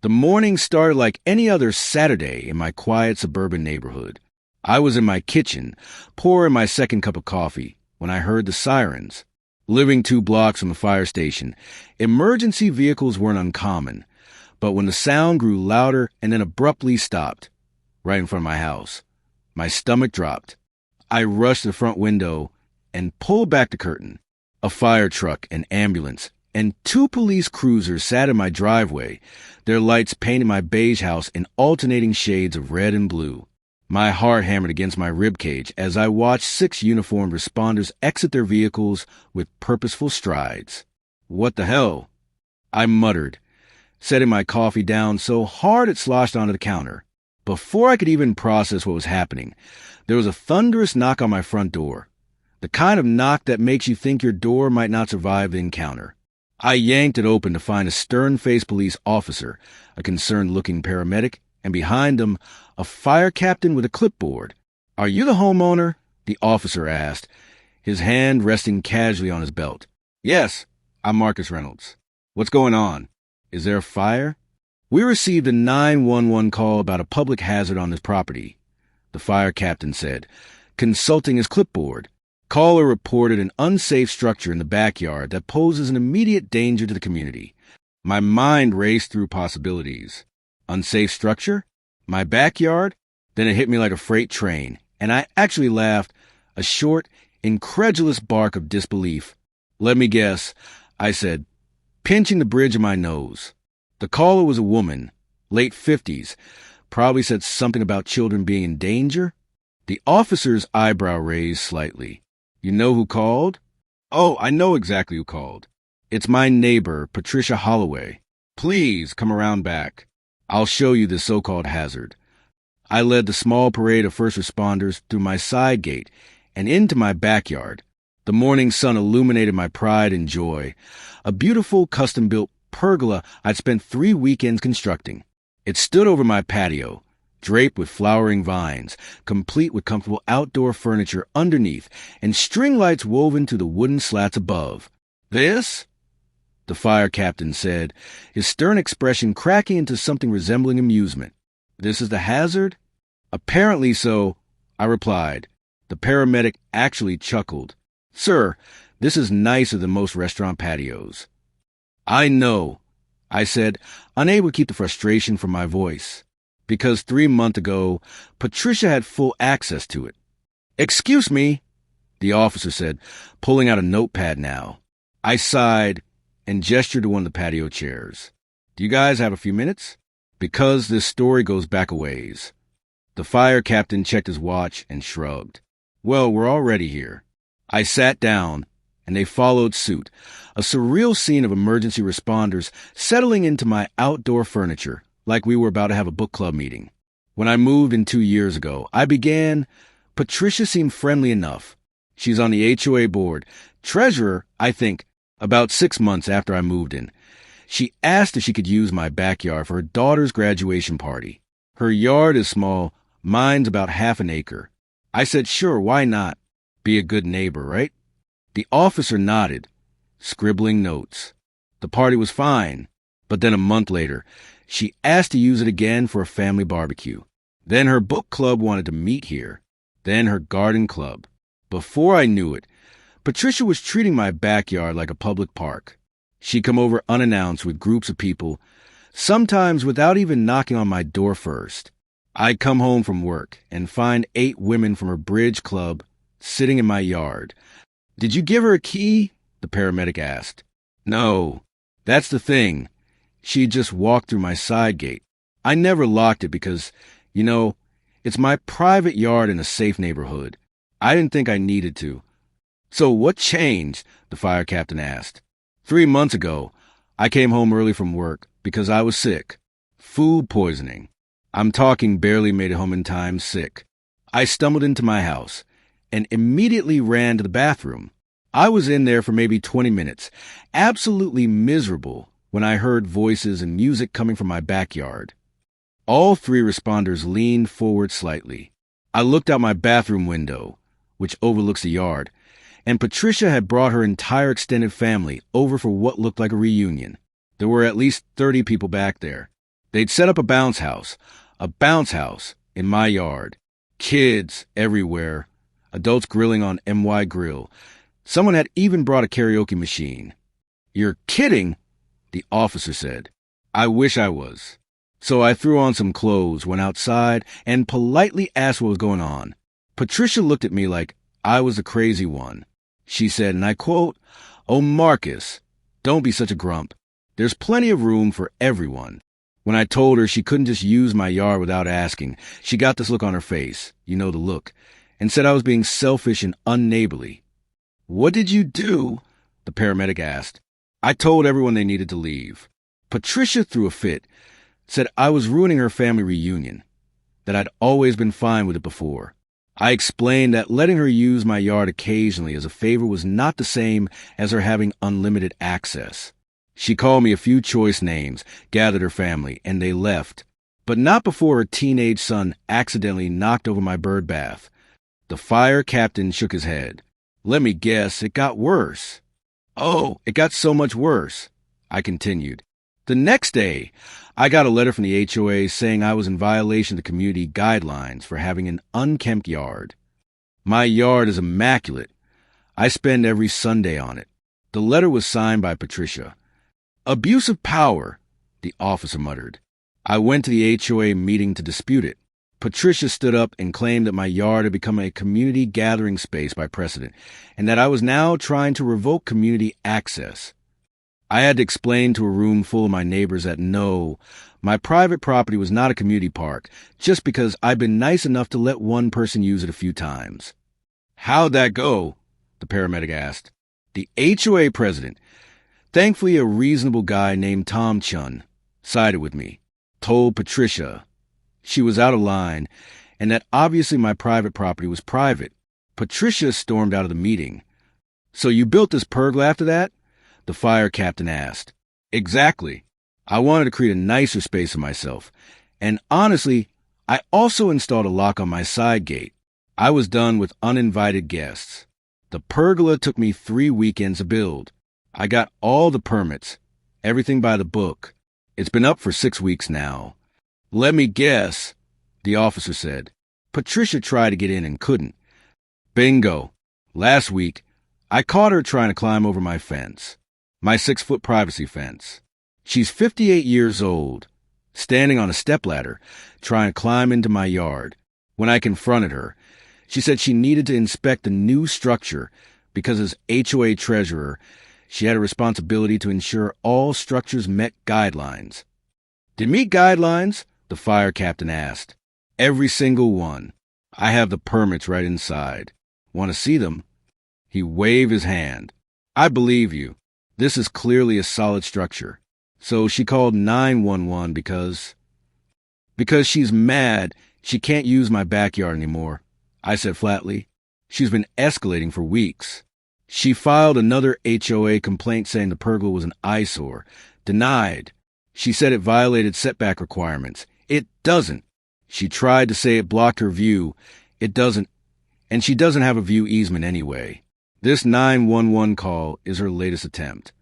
The morning started like any other Saturday in my quiet suburban neighborhood. I was in my kitchen, pouring my second cup of coffee, when I heard the sirens. Living 2 blocks from the fire station, emergency vehicles weren't uncommon, but when the sound grew louder and then abruptly stopped, right in front of my house, my stomach dropped. I rushed to the front window and pulled back the curtain. A fire truck, an ambulance, and 2 police cruisers sat in my driveway, their lights painting my beige house in alternating shades of red and blue. My heart hammered against my ribcage as I watched 6 uniformed responders exit their vehicles with purposeful strides. What the hell? I muttered, setting my coffee down so hard it sloshed onto the counter. Before I could even process what was happening, there was a thunderous knock on my front door, the kind of knock that makes you think your door might not survive the encounter. I yanked it open to find a stern-faced police officer, a concerned-looking paramedic, and behind him, a fire captain with a clipboard. "Are you the homeowner?" the officer asked, his hand resting casually on his belt. "Yes, I'm Marcus Reynolds. What's going on? Is there a fire?" "We received a 911 call about a public hazard on this property," the fire captain said, consulting his clipboard. "Caller reported an unsafe structure in the backyard that poses an immediate danger to the community." My mind raced through possibilities. Unsafe structure? My backyard? Then it hit me like a freight train, and I actually laughed, a short, incredulous bark of disbelief. "Let me guess," I said, pinching the bridge of my nose. The caller was a woman, late 50s, probably said something about children being in danger. The officer's eyebrow raised slightly. "You know who called?" "Oh, I know exactly who called. It's my neighbor, Patricia Holloway. Please come around back. I'll show you this so-called hazard." I led the small parade of first responders through my side gate and into my backyard. The morning sun illuminated my pride and joy, a beautiful custom-built pergola I'd spent 3 weekends constructing. It stood over my patio, draped with flowering vines, complete with comfortable outdoor furniture underneath and string lights woven to the wooden slats above. "This?" the fire captain said, his stern expression cracking into something resembling amusement. "This is the hazard?" "Apparently so," I replied. The paramedic actually chuckled. "Sir, this is nicer than most restaurant patios." "I know," I said, unable to keep the frustration from my voice, because 3 months ago, Patricia had full access to it. "Excuse me," the officer said, pulling out a notepad now. I sighed and gestured to one of the patio chairs. "Do you guys have a few minutes? Because this story goes back a ways." The fire captain checked his watch and shrugged. "Well, we're already here." I sat down, and they followed suit, a surreal scene of emergency responders settling into my outdoor furniture, like we were about to have a book club meeting. When I moved in 2 years ago, Patricia seemed friendly enough. She's on the HOA board, treasurer, I think, about 6 months after I moved in. She asked if she could use my backyard for her daughter's graduation party. Her yard is small, mine's about half an acre. I said, sure, why not? Be a good neighbor, right? The officer nodded, scribbling notes. The party was fine, but then a month later, she asked to use it again for a family barbecue. Then her book club wanted to meet here. Then her garden club. Before I knew it, Patricia was treating my backyard like a public park. She'd come over unannounced with groups of people, sometimes without even knocking on my door first. I'd come home from work and find 8 women from her bridge club sitting in my yard. "Did you give her a key?" the paramedic asked. "No, that's the thing. She just walked through my side gate. I never locked it because, it's my private yard in a safe neighborhood. I didn't think I needed to." "So what changed?" the fire captain asked. 3 months ago, I came home early from work because I was sick. Food poisoning. I'm talking barely made it home in time sick. I stumbled into my house and immediately ran to the bathroom. I was in there for maybe 20 minutes, absolutely miserable, when I heard voices and music coming from my backyard. All 3 responders leaned forward slightly. I looked out my bathroom window, which overlooks the yard, and Patricia had brought her entire extended family over for what looked like a reunion. There were at least 30 people back there. They'd set up a bounce house in my yard. Kids everywhere, adults grilling on MY Grill. Someone had even brought a karaoke machine. "You're kidding," the officer said. I wish I was. So I threw on some clothes, went outside, and politely asked what was going on. Patricia looked at me like I was the crazy one. She said, and I quote, "Oh, Marcus, don't be such a grump. There's plenty of room for everyone." When I told her she couldn't just use my yard without asking, she got this look on her face, you know the look, and said I was being selfish and unneighborly. "What did you do?" the paramedic asked. I told everyone they needed to leave. Patricia threw a fit, said I was ruining her family reunion, that I'd always been fine with it before. I explained that letting her use my yard occasionally as a favor was not the same as her having unlimited access. She called me a few choice names, gathered her family, and they left. But not before her teenage son accidentally knocked over my bird bath. The fire captain shook his head. "Let me guess, it got worse." "Oh, it got so much worse," I continued. The next day, I got a letter from the HOA saying I was in violation of the community guidelines for having an unkempt yard. My yard is immaculate. I spend every Sunday on it. The letter was signed by Patricia. "Abuse of power," the officer muttered. I went to the HOA meeting to dispute it. Patricia stood up and claimed that my yard had become a community gathering space by precedent, and that I was now trying to revoke community access. I had to explain to a room full of my neighbors that no, my private property was not a community park, just because I'd been nice enough to let one person use it a few times. "How'd that go?" the paramedic asked. The HOA president, thankfully a reasonable guy named Tom Chun, sided with me, told Patricia she was out of line, and that obviously my private property was private. Patricia stormed out of the meeting. "So you built this pergola after that?" the fire captain asked. "Exactly. I wanted to create a nicer space for myself. And honestly, I also installed a lock on my side gate. I was done with uninvited guests. The pergola took me 3 weekends to build. I got all the permits, everything by the book. It's been up for 6 weeks now." "Let me guess," the officer said. Patricia tried to get in and couldn't. "Bingo. Last week, I caught her trying to climb over my fence. My 6-foot privacy fence. She's 58 years old, standing on a stepladder, trying to climb into my yard. When I confronted her, she said she needed to inspect the new structure because as HOA treasurer, she had a responsibility to ensure all structures met guidelines. "Did meet guidelines?" the fire captain asked. "Every single one. I have the permits right inside. Want to see them?" He waved his hand. "I believe you. This is clearly a solid structure." So she called 911 because she's mad she can't use my backyard anymore, I said flatly. She's been escalating for weeks. She filed another HOA complaint saying the pergola was an eyesore. Denied. She said it violated setback requirements. It doesn't. She tried to say it blocked her view. It doesn't. And she doesn't have a view easement anyway. This 911 call is her latest attempt.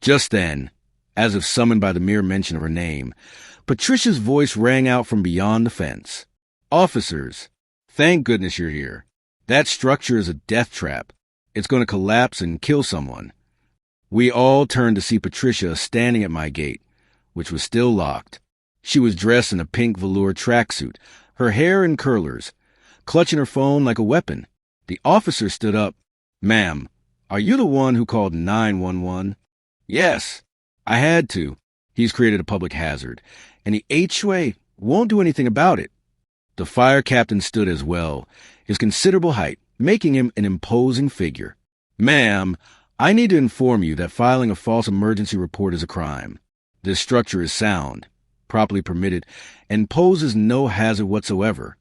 Just then, as if summoned by the mere mention of her name, Patricia's voice rang out from beyond the fence. "Officers, thank goodness you're here. That structure is a death trap. It's going to collapse and kill someone." We all turned to see Patricia standing at my gate, which was still locked. She was dressed in a pink velour tracksuit, her hair in curlers, clutching her phone like a weapon. The officer stood up. "Ma'am, are you the one who called 911? "Yes, I had to. He's created a public hazard, and the HOA won't do anything about it." The fire captain stood as well, his considerable height making him an imposing figure. "Ma'am, I need to inform you that filing a false emergency report is a crime. This structure is sound, properly permitted, and poses no hazard whatsoever."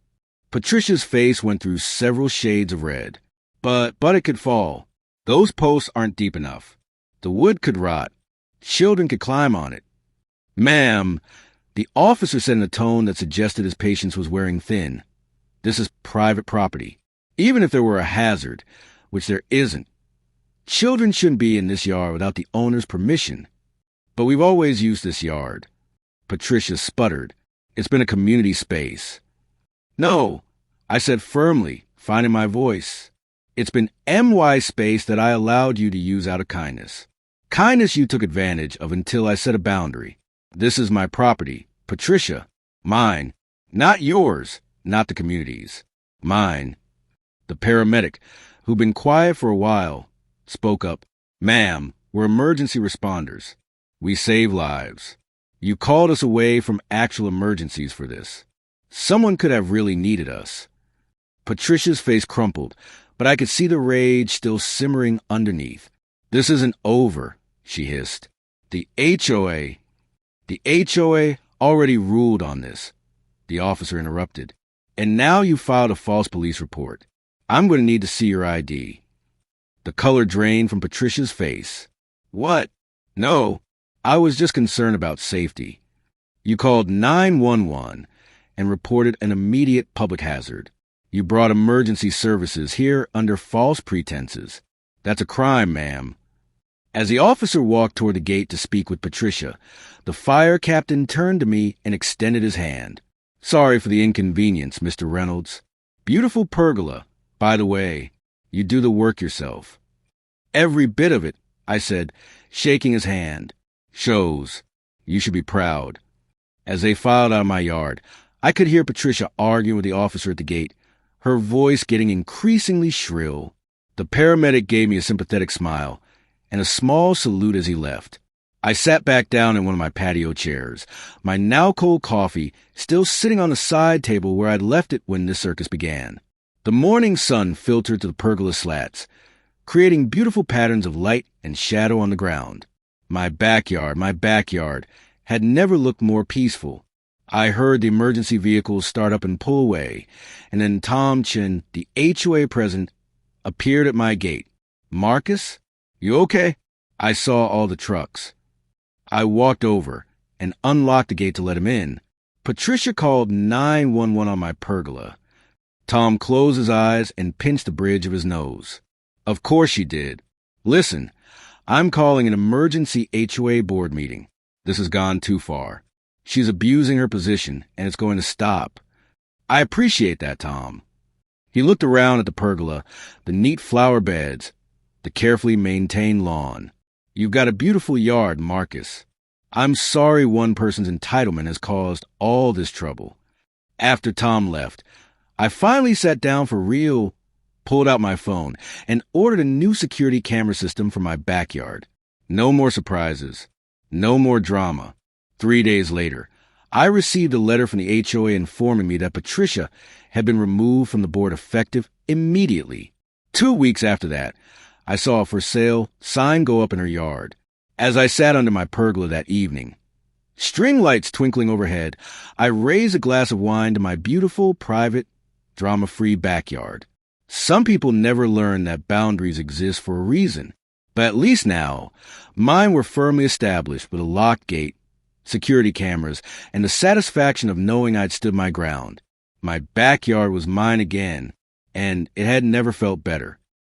Patricia's face went through several shades of red. But it could fall. Those posts aren't deep enough. The wood could rot. Children could climb on it. "Ma'am," the officer said in a tone that suggested his patience was wearing thin, "this is private property. Even if there were a hazard, which there isn't, children shouldn't be in this yard without the owner's permission. But we've always used this yard. Patricia sputtered. It's been a community space. No, I said firmly, finding my voice. It's been MY space that I allowed you to use out of kindness. Kindness you took advantage of until I set a boundary. This is my property, Patricia. Mine. Not yours, not the community's. Mine. The paramedic, who'd been quiet for a while, spoke up. Ma'am, we're emergency responders. We save lives. You called us away from actual emergencies for this. Someone could have really needed us. Patricia's face crumpled, but I could see the rage still simmering underneath. This isn't over, she hissed. The HOA already ruled on this, the officer interrupted. And now you filed a false police report. I'm going to need to see your ID. The color drained from Patricia's face. What? No, I was just concerned about safety. You called 911 and reported an immediate public hazard. You brought emergency services here under false pretenses. That's a crime, ma'am. As the officer walked toward the gate to speak with Patricia, the fire captain turned to me and extended his hand. Sorry for the inconvenience, Mr. Reynolds. Beautiful pergola. By the way, you do the work yourself. Every bit of it, I said, shaking his hand. Shows. You should be proud. As they filed out of my yard, I could hear Patricia arguing with the officer at the gate, her voice getting increasingly shrill. The paramedic gave me a sympathetic smile and a small salute as he left. I sat back down in one of my patio chairs, my now cold coffee still sitting on the side table where I'd left it when this circus began. The morning sun filtered to the pergola slats, creating beautiful patterns of light and shadow on the ground. My backyard had never looked more peaceful. I heard the emergency vehicles start up and pull away, and then Tom Chin, the HOA president, appeared at my gate. Marcus, you okay? I saw all the trucks. I walked over and unlocked the gate to let him in. Patricia called 911 on my pergola. Tom closed his eyes and pinched the bridge of his nose. Of course she did. Listen, I'm calling an emergency HOA board meeting. This has gone too far. She's abusing her position, and it's going to stop. I appreciate that, Tom. He looked around at the pergola, the neat flower beds, the carefully maintained lawn. You've got a beautiful yard, Marcus. I'm sorry one person's entitlement has caused all this trouble. After Tom left, I finally sat down for real, pulled out my phone, and ordered a new security camera system for my backyard. No more surprises. No more drama. 3 days later, I received a letter from the HOA informing me that Patricia had been removed from the board effective immediately. 2 weeks after that, I saw a for sale sign go up in her yard. As I sat under my pergola that evening, string lights twinkling overhead, I raised a glass of wine to my beautiful, private, drama-free backyard. Some people never learn that boundaries exist for a reason, but at least now, mine were firmly established with a locked gate, security cameras, and the satisfaction of knowing I'd stood my ground. My backyard was mine again, and it had never felt better.